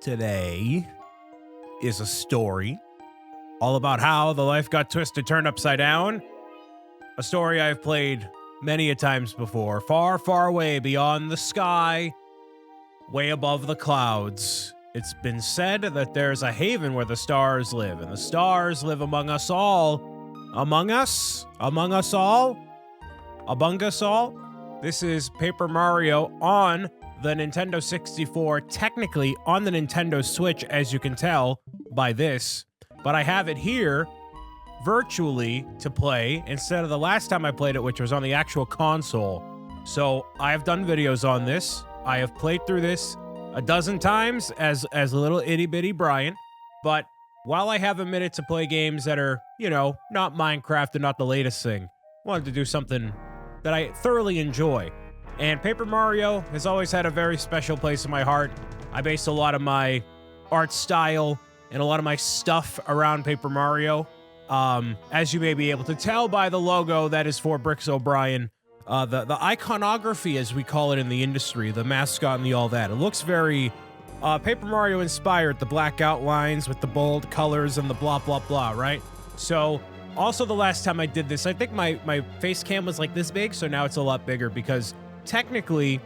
today is a story all about how the life got twisted, turned upside down. A story I've played many a times before, far, far away beyond the sky, way above the clouds. It's been said that there's a haven where the stars live, and the stars live among us all. Among us? Among us all? Among us all? This is Paper Mario on the Nintendo 64, technically on the Nintendo Switch, as you can tell by this. But I have it here virtually to play instead of the last time I played it, which was on the actual console. So I have done videos on this. I have played through this a dozen times as a little itty-bitty Brian. But while I have a minute to play games that are, you know, not Minecraft and not the latest thing, I wanted to do something that I thoroughly enjoy. And Paper Mario has always had a very special place in my heart. I base a lot of my art style and a lot of my stuff around Paper Mario. As you may be able to tell by the logo, that is for BricksOBrian. The iconography, as we call it in the industry, the mascot and the all that. It looks very Paper Mario inspired, the black outlines with the bold colors and the blah, blah, blah, right? So, also the last time I did this, I think my face cam was like this big, so now it's a lot bigger because technically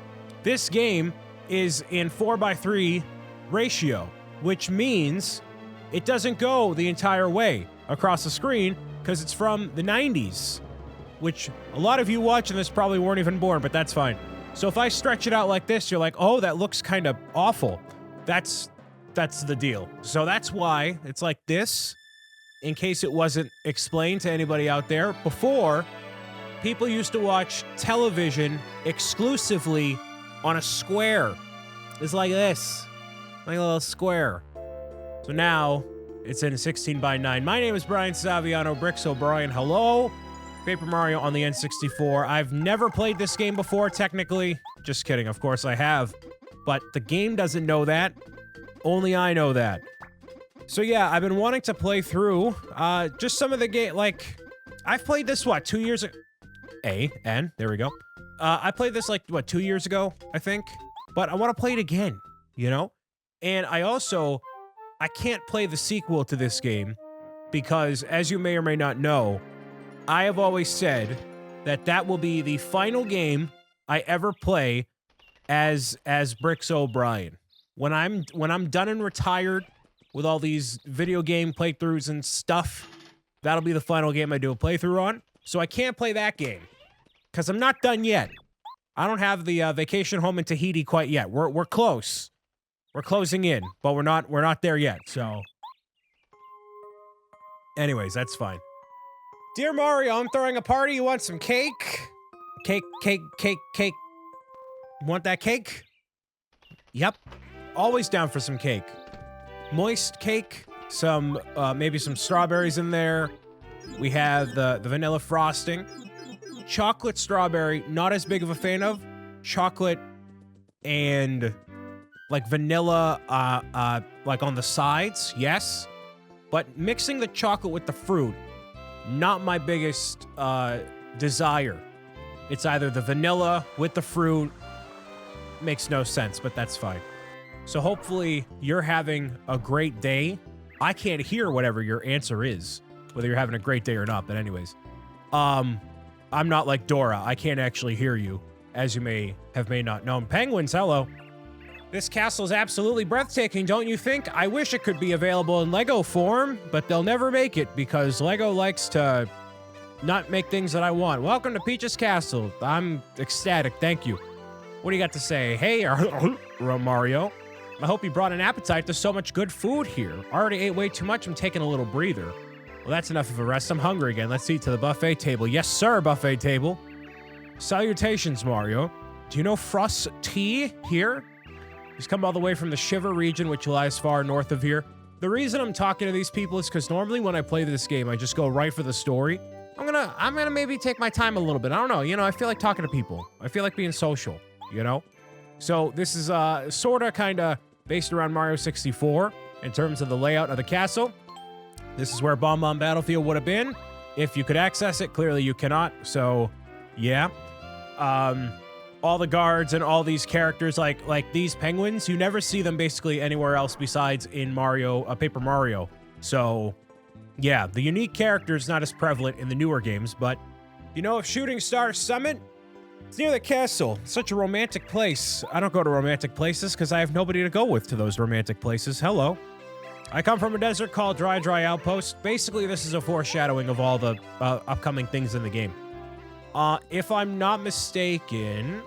this game is in 4:3 ratio, which means it doesn't go the entire way across the screen because it's from the 90s, which a lot of you watching this probably weren't even born, but that's fine. So if I stretch it out like this, you're like, oh, that looks kind of awful. That's the deal. So that's why it's like this, in case it wasn't explained to anybody out there. Before, people used to watch television exclusively on a square. It's like this, like a little square. So now it's in 16:9. My name is Brian Saviano, BricksOBrian. Hello. Paper Mario on the N64. I've never played this game before, technically. Just kidding, of course I have. But the game doesn't know that. Only I know that. So yeah, I've been wanting to play through just some of the game. Like, I've played this, what, 2 years ago? There we go. I played this, like, what, 2 years ago, I think? But I want to play it again, you know? And I can't play the sequel to this game because, as you may or may not know, I have always said that that will be the final game I ever play as BricksOBrian. When I'm done and retired with all these video game playthroughs and stuff, that'll be the final game I do a playthrough on. So I can't play that game because I'm not done yet. I don't have the vacation home in Tahiti quite yet. We're close. We're closing in, but we're not there yet. So, anyways, that's fine. Dear Mario, I'm throwing a party. You want some cake? Cake. Want that cake? Yep. Always down for some cake. Moist cake. Some, maybe some strawberries in there. We have the vanilla frosting. Chocolate strawberry, not as big of a fan of. Chocolate and, like, vanilla, like, on the sides, yes. But mixing the chocolate with the fruit, not my biggest desire. It's either the vanilla with the fruit. Makes no sense, but that's fine. So hopefully you're having a great day. I can't hear whatever your answer is, whether you're having a great day or not, but anyways. I'm not like Dora. I can't actually hear you, as you may not know. Penguins, hello. This castle is absolutely breathtaking, don't you think? I wish it could be available in Lego form, but they'll never make it because Lego likes to not make things that I want. Welcome to Peach's Castle. I'm ecstatic, thank you. What do you got to say? Hey, Mario. I hope you brought an appetite. There's so much good food here. I already ate way too much. I'm taking a little breather. Well, that's enough of a rest. I'm hungry again. Let's eat to the buffet table. Yes, sir, buffet table. Salutations, Mario. Do you know Frost's tea here? He's come all the way from the Shiver region, which lies far north of here. The reason I'm talking to these people is because normally when I play this game, I just go right for the story. I'm gonna maybe take my time a little bit. I don't know. You know, I feel like talking to people. I feel like being social, you know? So this is sorta kinda based around Mario 64 in terms of the layout of the castle. This is where Bomb Bomb Battlefield would have been. If you could access it, clearly you cannot. So, yeah. all the guards and all these characters, like these penguins, you never see them basically anywhere else besides in Paper Mario. So, yeah, the unique character is not as prevalent in the newer games, but you know of Shooting Star Summit? It's near the castle. It's such a romantic place. I don't go to romantic places because I have nobody to go with to those romantic places. Hello. I come from a desert called Dry Outpost. Basically, this is a foreshadowing of all the upcoming things in the game. If I'm not mistaken,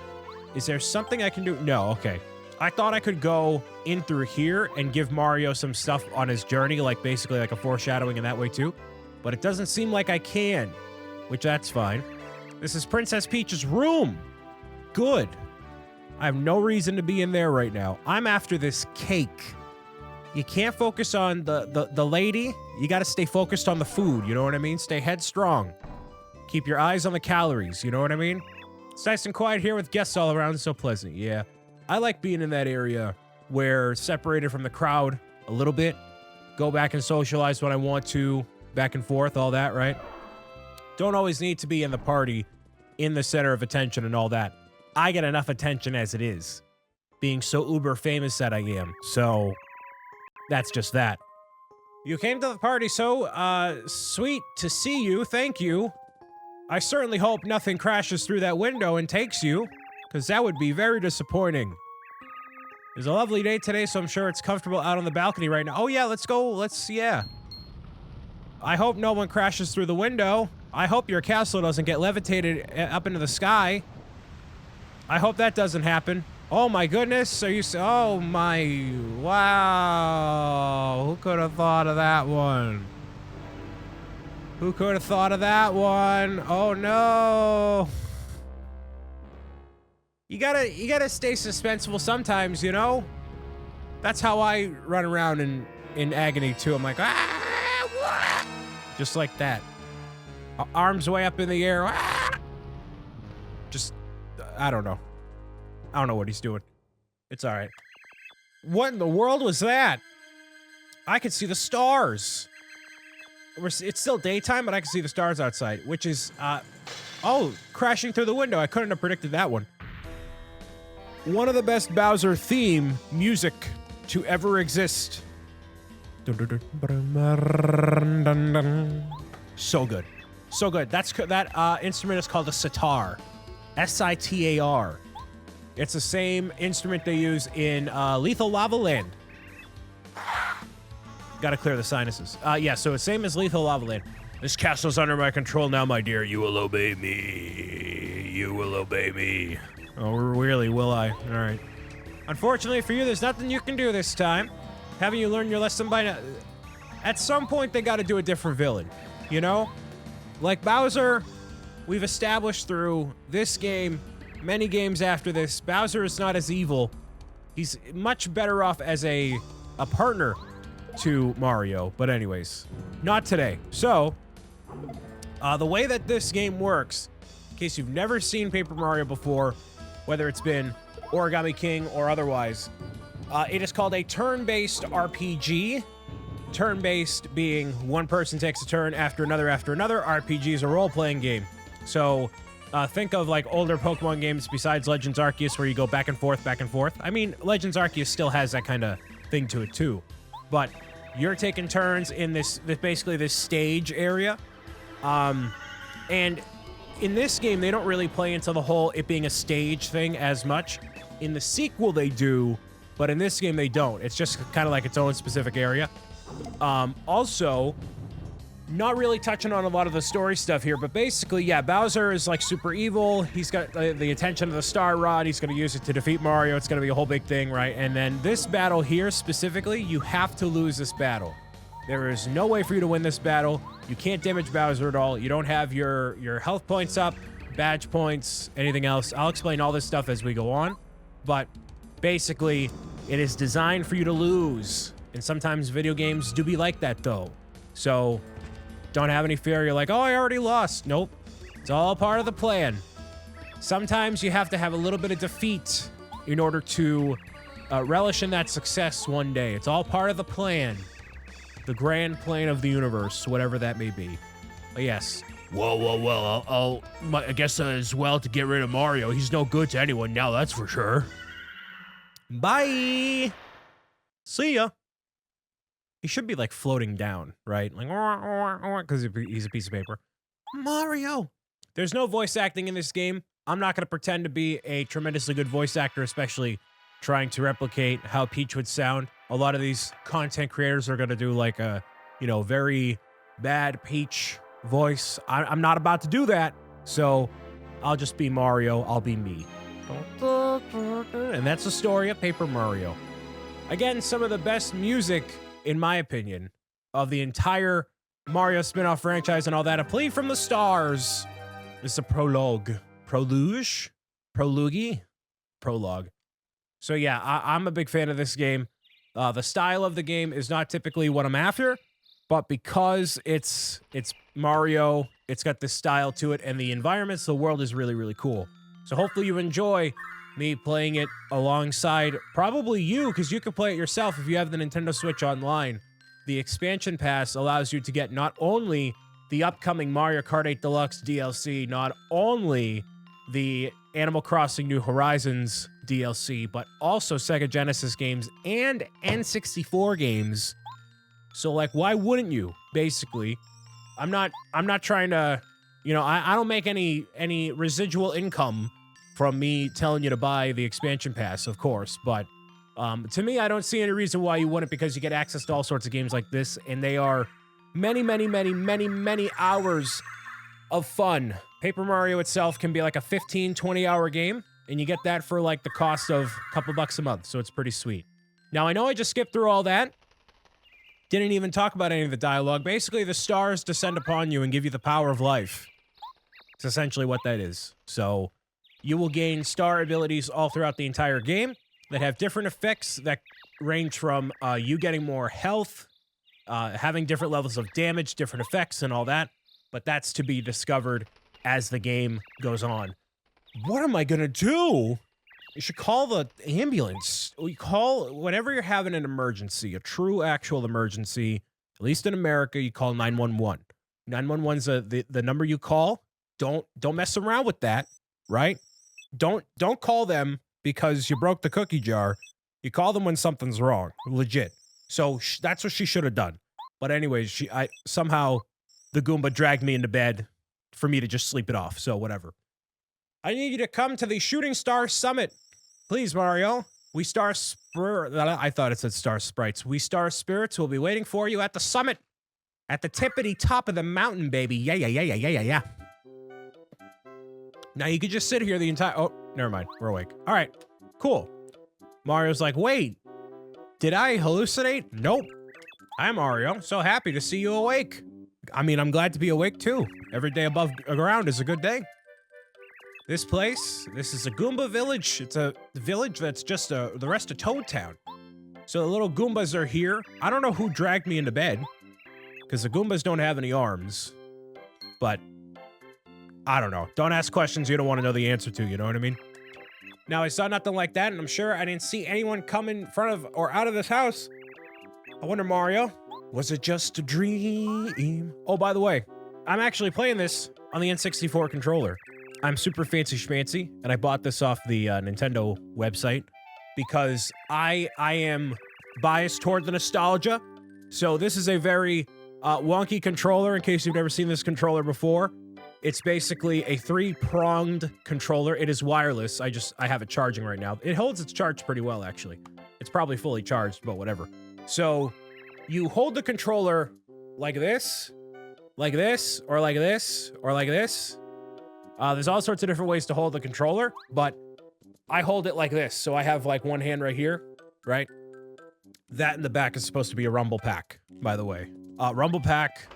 is there something I can do? No, okay. I thought I could go in through here and give Mario some stuff on his journey, like basically like a foreshadowing in that way too. But it doesn't seem like I can, which that's fine. This is Princess Peach's room. Good. I have no reason to be in there right now. I'm after this cake. You can't focus on the lady. You got to stay focused on the food. You know what I mean? Stay headstrong. Keep your eyes on the calories. You know what I mean? It's nice and quiet here with guests all around. So pleasant. Yeah. I like being in that area where separated from the crowd a little bit. Go back and socialize when I want to. Back and forth, all that, right? Don't always need to be in the party, in the center of attention and all that. I get enough attention as it is, being so uber famous that I am. So that's just that. You came to the party, so sweet to see you. Thank you. I certainly hope nothing crashes through that window and takes you, because that would be very disappointing. It's a lovely day today, so I'm sure it's comfortable out on the balcony right now. Oh yeah, let's go. Yeah. I hope no one crashes through the window. I hope your castle doesn't get levitated up into the sky. I hope that doesn't happen. Oh my goodness, oh my, wow. Who could have thought of that one? Who could have thought of that one? Oh no. You gotta stay suspenseful sometimes, you know? That's how I run around in agony too. I'm like, ah, just like that. Arms way up in the air. Ah! Just, I don't know. I don't know what he's doing. It's all right. What in the world was that? I could see the stars. It's still daytime, but I can see the stars outside, which is, oh, crashing through the window. I couldn't have predicted that one. One of the best Bowser theme music to ever exist. So good. So good. That instrument is called a sitar. S-I-T-A-R. It's the same instrument they use in Lethal Lava Land. Gotta clear the sinuses. Yeah, so it's same as Lethal Lava Land. This castle's under my control now, my dear. You will obey me. You will obey me. Oh, really, will I? All right. Unfortunately for you, there's nothing you can do this time. Haven't you learned your lesson by now? At some point, they gotta do a different villain. You know? Like Bowser, we've established through this game, many games after this, Bowser is not as evil. He's much better off as a partner to Mario. But anyways, not today. So, the way that this game works, in case you've never seen Paper Mario before, whether it's been Origami King or otherwise, it is called a turn-based RPG. Turn-based being one person takes a turn after another after another. RPG is a role-playing game. So, think of like older Pokemon games besides Legends Arceus where you go back and forth, back and forth. I mean, Legends Arceus still has that kind of thing to it too. But you're taking turns in this basically this stage area. And in this game, they don't really play into the whole it being a stage thing as much. In the sequel, they do, but in this game, they don't. It's just kind of like its own specific area. Also, not really touching on a lot of the story stuff here, but basically, yeah, Bowser is like super evil. He's got the attention of the Star Rod. He's going to use it to defeat Mario. It's going to be a whole big thing, right? And then this battle here specifically, you have to lose this battle. There is no way for you to win this battle. You can't damage Bowser at all. You don't have your health points up, badge points, anything else. I'll explain all this stuff as we go on, but basically, it is designed for you to lose. And sometimes video games do be like that, though. So, don't have any fear. You're like, oh, I already lost. Nope. It's all part of the plan. Sometimes you have to have a little bit of defeat in order to relish in that success one day. It's all part of the plan. The grand plan of the universe, whatever that may be. But yes, Well, I guess as well to get rid of Mario. He's no good to anyone now, that's for sure. Bye. See ya. He should be like floating down, right? Like, because he's a piece of paper. Mario. There's no voice acting in this game. I'm not going to pretend to be a tremendously good voice actor, especially trying to replicate how Peach would sound. A lot of these content creators are going to do like a, very bad Peach voice. I'm not about to do that. So I'll just be Mario. I'll be me. And that's the story of Paper Mario. Again, some of the best music, in my opinion, of the entire Mario spin-off franchise and all that. A plea from the stars. It's a prologue. Prologue. So yeah, I'm a big fan of this game. The style of the game is not typically what I'm after, but because it's Mario, it's got this style to it, and the environments, the world is really, really cool. So hopefully you enjoy me playing it alongside probably you, because you can play it yourself if you have the Nintendo Switch Online. The expansion pass allows you to get not only the upcoming Mario Kart 8 Deluxe DLC, not only the Animal Crossing New Horizons DLC, but also Sega Genesis games and N64 games. So like, why wouldn't you? Basically, I'm not trying to, I don't make any residual income from me telling you to buy the expansion pass, of course, but to me, I don't see any reason why you wouldn't, because you get access to all sorts of games like this, and they are many, many, many, many, many hours of fun. Paper Mario itself can be like a 15, 20-hour game, and you get that for like the cost of a couple bucks a month, so it's pretty sweet. Now, I know I just skipped through all that. Didn't even talk about any of the dialogue. Basically, the stars descend upon you and give you the power of life. It's essentially what that is. So you will gain star abilities all throughout the entire game that have different effects that range from you getting more health, having different levels of damage, different effects, and all that. But that's to be discovered as the game goes on. What am I gonna do? You should call the ambulance. We call, whenever you're having an emergency, a true actual emergency, at least in America, you call 911. 911's the number you call. Don't mess around with that, right? Don't call them because you broke the cookie jar. You call them when something's wrong, legit. So that's what she should have done. But anyways, somehow the Goomba dragged me into bed for me to just sleep it off. So whatever. I need you to come to the Shooting Star Summit. Please, Mario. I thought it said Star Sprites. We Star Spirits will be waiting for you at the summit. At the tippity top of the mountain, baby. Yeah. Now you could just sit here the entire... Oh, never mind. We're awake. All right. Cool. Mario's like, wait. Did I hallucinate? Nope. I'm Mario. So happy to see you awake. I mean, I'm glad to be awake, too. Every day above ground is a good day. This is a Goomba village. It's a village that's just the rest of Toad Town. So the little Goombas are here. I don't know who dragged me into bed, because the Goombas don't have any arms. But I don't know. Don't ask questions you don't want to know the answer to, you know what I mean? Now, I saw nothing like that, and I'm sure I didn't see anyone come in front of or out of this house. I wonder, Mario, was it just a dream? Oh, by the way, I'm actually playing this on the N64 controller. I'm super fancy schmancy, and I bought this off the Nintendo website because I am biased toward the nostalgia. So this is a very wonky controller, in case you've never seen this controller before. It's basically a 3-pronged controller. It is wireless. I have it charging right now. It holds its charge pretty well, actually. It's probably fully charged, but whatever. So you hold the controller like this, or like this, or like this. There's all sorts of different ways to hold the controller, but I hold it like this. So I have like one hand right here, right? That in the back is supposed to be a rumble pack, by the way. Rumble pack.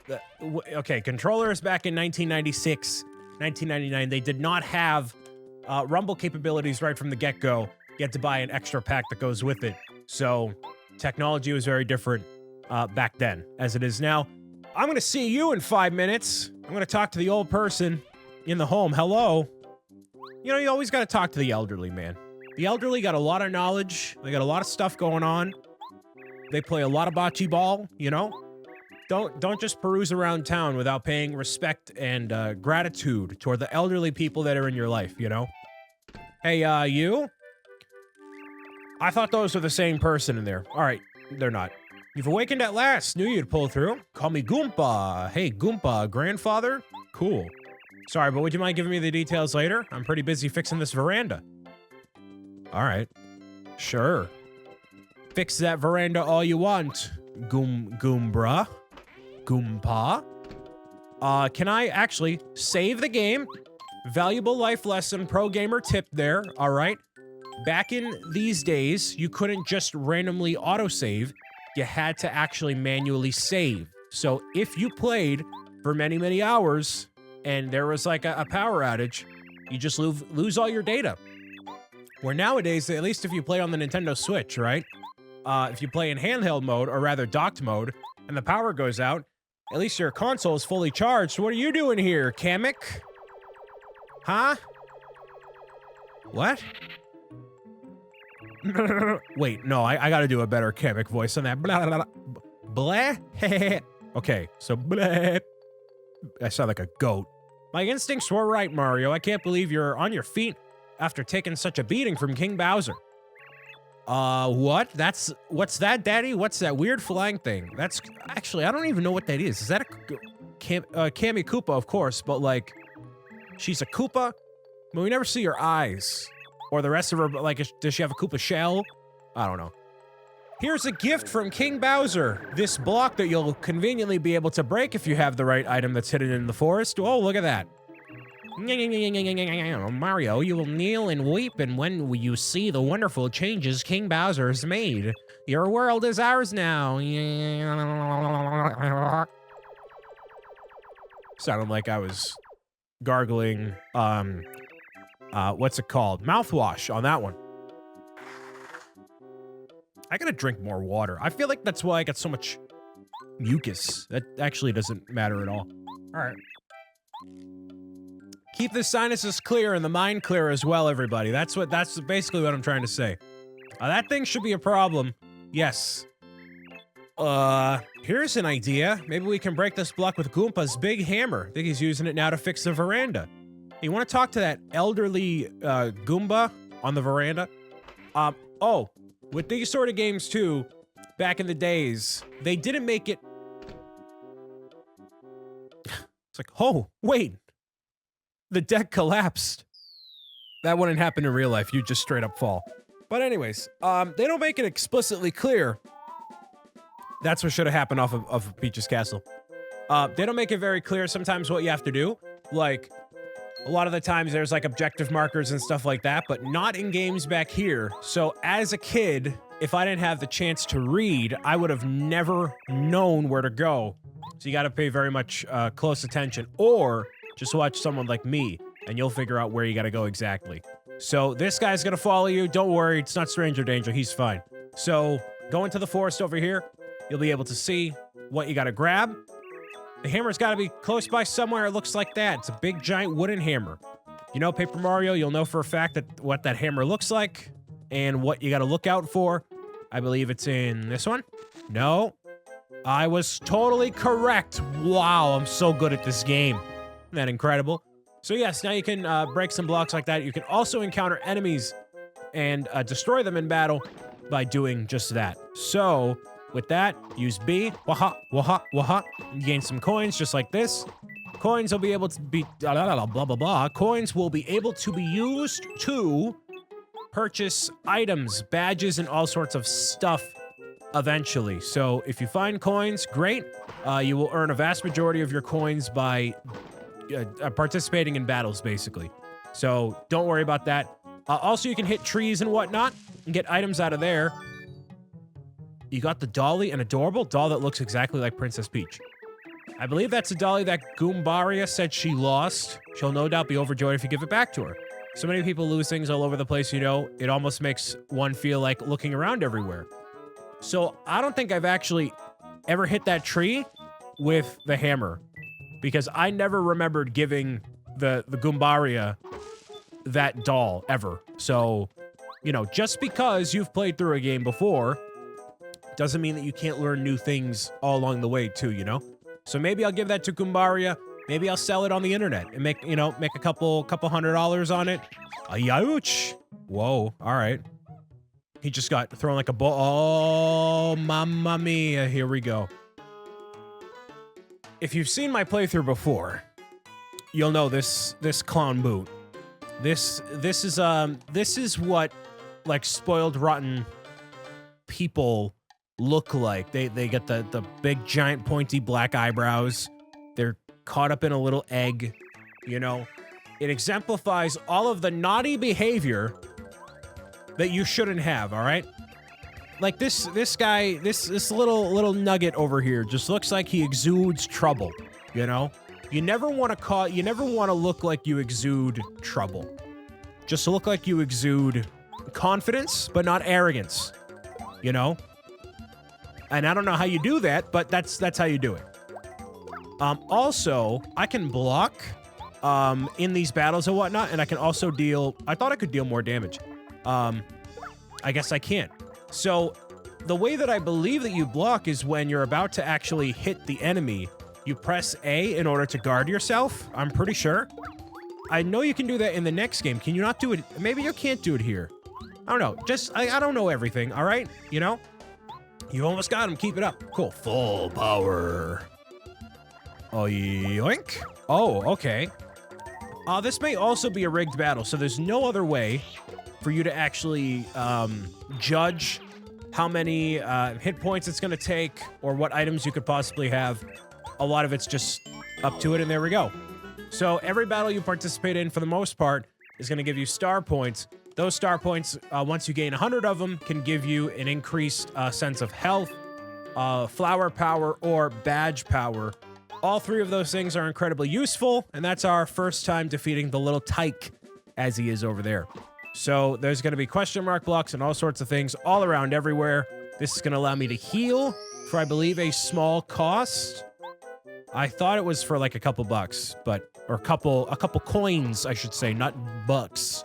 Okay, controllers back in 1996, 1999, they did not have rumble capabilities right from the get-go. You had to buy an extra pack that goes with it. So technology was very different back then as it is now. I'm going to see you in 5 minutes. I'm going to talk to the old person in the home. Hello. You know, you always got to talk to the elderly, man. The elderly got a lot of knowledge. They got a lot of stuff going on. They play a lot of bocce ball, you know? Don't just peruse around town without paying respect and gratitude toward the elderly people that are in your life, you know? Hey, you? I thought those were the same person in there. All right, they're not. You've awakened at last. Knew you'd pull through. Call me Goomba. Hey, Goomba, grandfather? Cool. Sorry, but would you mind giving me the details later? I'm pretty busy fixing this veranda. All right. Sure. Fix that veranda all you want, Goombra. Goompa. Can I actually save the game? Valuable life lesson, pro gamer tip there, all right? Back in these days, you couldn't just randomly autosave. You had to actually manually save. So if you played for many, many hours and there was like a power outage, you just lose all your data. Where nowadays, at least if you play on the Nintendo Switch, right? If you play in handheld mode, or rather docked mode, and the power goes out, at least your console is fully charged. What are you doing here, Kamek? Huh? What? Wait, no, I gotta do a better Kamek voice on that. Blah, blah, blah. Blah. Okay, so blah. I sound like a goat. My instincts were right, Mario. I can't believe you're on your feet after taking such a beating from King Bowser. What? What's that, Daddy? What's that weird flying thing? That's, actually, I don't even know what that is. Is that a Kammy Koopa, of course, but like, she's a Koopa? But we never see her eyes. Or the rest of her, like, does she have a Koopa shell? I don't know. Here's a gift from King Bowser. This block that you'll conveniently be able to break if you have the right item that's hidden in the forest. Oh, look at that. Mario, you will kneel and weep, and when you see the wonderful changes King Bowser has made, your world is ours now. Sounded like I was gargling, what's it called? Mouthwash on that one. I gotta drink more water. I feel like that's why I got so much mucus. That actually doesn't matter at all. All right. Keep the sinuses clear and the mind clear as well, everybody. That's basically what I'm trying to say. That thing should be a problem. Yes. Here's an idea. Maybe we can break this block with Goompa's big hammer. I think he's using it now to fix the veranda. You want to talk to that elderly, Goomba on the veranda? Oh, with these sort of games too, back in the days, they didn't make it... It's like, oh, wait. The deck collapsed. That wouldn't happen in real life. You'd just straight up fall. But anyways, they don't make it explicitly clear. That's what should have happened off of Peach's Castle. They don't make it very clear sometimes what you have to do. Like, a lot of the times there's like objective markers and stuff like that, but not in games back here. So as a kid, if I didn't have the chance to read, I would have never known where to go. So you got to pay very much close attention, or just watch someone like me, and you'll figure out where you gotta go exactly. So this guy's gonna follow you. Don't worry, it's not stranger danger. He's fine. So go into the forest over here. You'll be able to see what you gotta grab. The hammer's gotta be close by somewhere. It looks like that. It's a big, giant wooden hammer. You know, Paper Mario, you'll know for a fact that what that hammer looks like and what you gotta look out for. I believe it's in this one. No. I was totally correct. Wow, I'm so good at this game. Isn't that incredible? So yes, now you can break some blocks like that. You can also encounter enemies and destroy them in battle by doing just that. So with that, use B, waha, waha, waha. You gain some coins just like this. Coins will be able to be blah, blah, blah. Coins will be able to be used to purchase items, badges, and all sorts of stuff eventually. So if you find coins, great. You will earn a vast majority of your coins by participating in battles, basically. So don't worry about that. Also, you can hit trees and whatnot and get items out of there. You got the dolly, an adorable doll that looks exactly like Princess Peach. I believe that's a dolly that Goombaria said she lost. She'll no doubt be overjoyed if you give it back to her. So many people lose things all over the place, you know. It almost makes one feel like looking around everywhere. So I don't think I've actually ever hit that tree with the hammer, because I never remembered giving the Goombaria that doll ever. So, you know, just because you've played through a game before doesn't mean that you can't learn new things all along the way too, you know? So maybe I'll give that to Kumbaria. Maybe I'll sell it on the internet and make a couple $100 on it. A youch. Whoa, all right. He just got thrown like a ball. Oh, mamma mia. Here we go. If you've seen my playthrough before, you'll know this clown boot. This is what like spoiled rotten people look like. They get the big giant pointy black eyebrows. They're caught up in a little egg, you know. It exemplifies all of the naughty behavior that you shouldn't have, all right? Like this guy, this little nugget over here just looks like he exudes trouble, you know? You never want to look like you exude trouble. Just look like you exude confidence, but not arrogance, you know? And I don't know how you do that, but that's how you do it. Also, I can block in these battles and whatnot, and I can also deal... I thought I could deal more damage. I guess I can't. So, the way that I believe that you block is when you're about to actually hit the enemy, you press A in order to guard yourself, I'm pretty sure. I know you can do that in the next game. Can you not do it? Maybe you can't do it here. I don't know. Just, I don't know everything, all right? You know? You almost got him. Keep it up. Cool. Full power. Oh, yoink. Oh, okay. This may also be a rigged battle, so there's no other way for you to actually judge how many hit points it's going to take or what items you could possibly have. A lot of it's just up to it, and there we go. So every battle you participate in, for the most part, is going to give you star points. Those star points, once you gain 100 of them, can give you an increased sense of health, flower power, or badge power. All three of those things are incredibly useful, and that's our first time defeating the little tyke, as he is over there. So there's going to be question mark blocks and all sorts of things all around everywhere. This is going to allow me to heal for, I believe, a small cost. I thought it was for like a couple bucks, but or a couple coins, I should say, not bucks.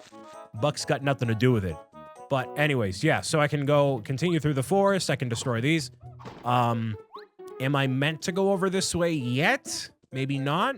Bucks got nothing to do with it. But anyways, yeah, so I can go continue through the forest. I can destroy these. Am I meant to go over this way yet? Maybe not.